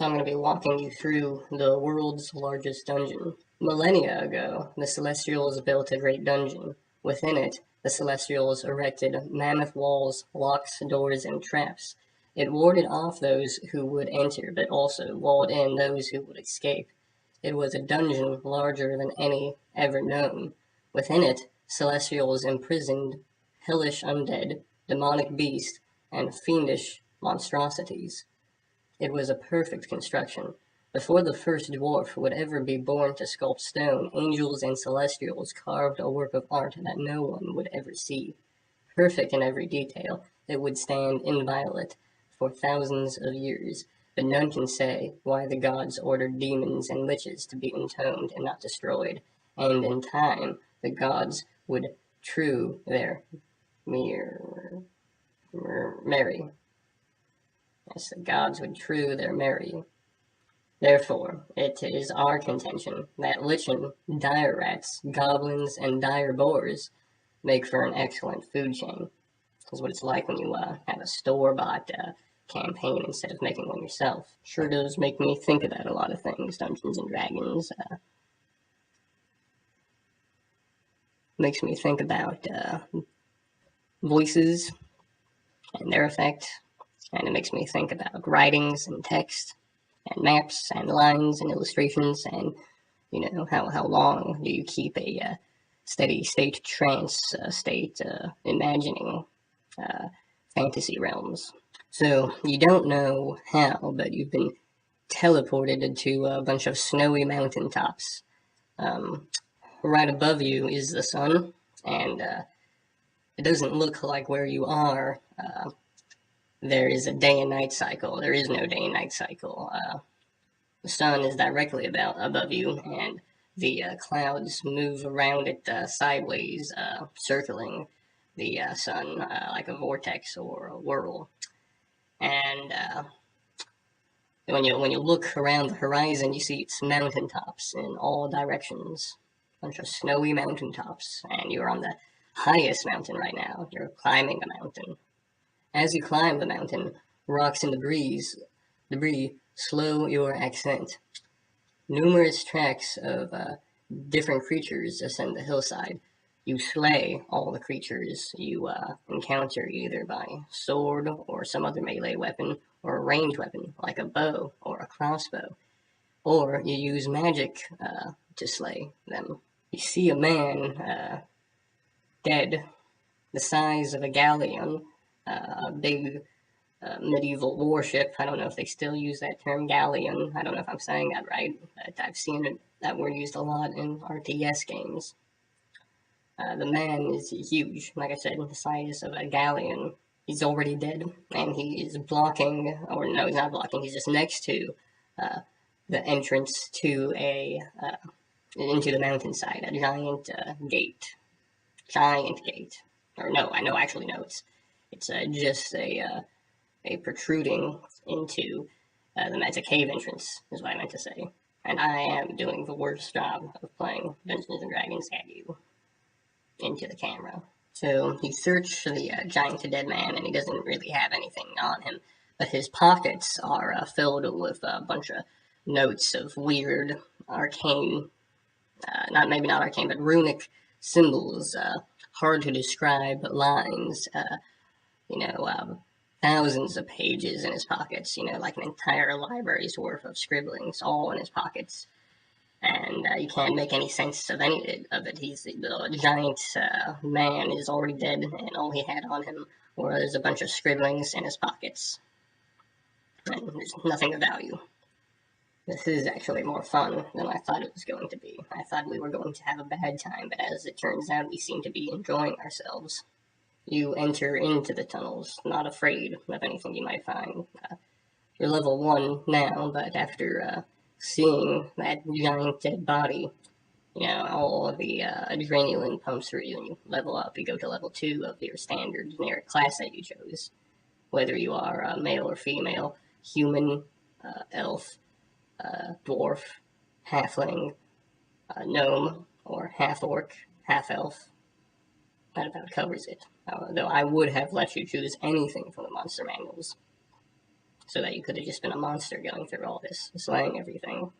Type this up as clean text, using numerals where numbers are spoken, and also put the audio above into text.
So I'm going to be walking you through the world's largest dungeon. Millennia ago, the Celestials built a great dungeon. Within it, the Celestials erected mammoth walls, locks, doors, and traps. It warded off those who would enter, but also walled in those who would escape. It was a dungeon larger than any ever known. Within it, Celestials imprisoned hellish undead, demonic beasts, and fiendish monstrosities. It was a perfect construction. Before the first dwarf would ever be born to sculpt stone, angels and celestials carved a work of art that no one would ever see. Perfect in every detail, it would stand inviolate for thousands of years, but none can say why the gods ordered demons and liches to be entombed and not destroyed, and in time the gods would true their merry. Yes, the gods would true their merry. Therefore, it is our contention that lichen, dire rats, goblins, and dire boars make for an excellent food chain. This is what it's like when you have a store-bought campaign instead of making one yourself. Sure does make me think about a lot of things, Dungeons and Dragons. Makes me think about voices and their effect, and it makes me think about writings and text, and maps and lines and illustrations, and how long do you keep a steady state trance state imagining fantasy realms. So you don't know how, but you've been teleported into a bunch of snowy mountaintops. Right above you is the sun, and it doesn't look like where you are there is a day and night cycle. There is no day and night cycle. The sun is directly above you, and the clouds move around it sideways, circling the sun like a vortex or a whirl. And when you look around the horizon, you see it's mountaintops in all directions, a bunch of snowy mountaintops, and you're on the highest mountain right now. You're climbing the mountain. As you climb the mountain, rocks and debris slow your ascent. Numerous tracks of different creatures ascend the hillside. You slay all the creatures you encounter either by sword or some other melee weapon or a ranged weapon like a bow or a crossbow, or you use magic to slay them. You see a man dead, the size of a galleon, a big medieval warship. I don't know if they still use that term, galleon. I don't know if I'm saying that right, but I've seen that word used a lot in RTS games. The man is huge, like I said, the size of a galleon. He's already dead, and he is blocking, or no, he's not blocking, he's just next to the entrance to into the mountainside, a giant gate. Or no, it's just a protruding into it's a cave entrance, is what I meant to say. And I am doing the worst job of playing Dungeons and Dragons at you into the camera. So you search the giant dead man, and he doesn't really have anything on him, but his pockets are filled with a bunch of notes of weird, arcane, maybe not arcane, but runic symbols, hard to describe lines, thousands of pages in his pockets, like an entire library's worth of scribblings, all in his pockets. And you can't make any sense of any of it. The giant man is already dead, and all he had on him was a bunch of scribblings in his pockets. And there's nothing of value. This is actually more fun than I thought it was going to be. I thought we were going to have a bad time, but as it turns out, we seem to be enjoying ourselves. You enter into the tunnels, not afraid of anything you might find. You're level 1 now, but after seeing that giant dead body, all of the adrenaline pumps through you, and you level up. You go to level 2 of your standard generic class that you chose. Whether you are male or female, human, elf, dwarf, halfling, gnome, or half-orc, half-elf. That about covers it. Though I would have let you choose anything from the monster manuals. so that you could have just been a monster going through all this, slaying everything.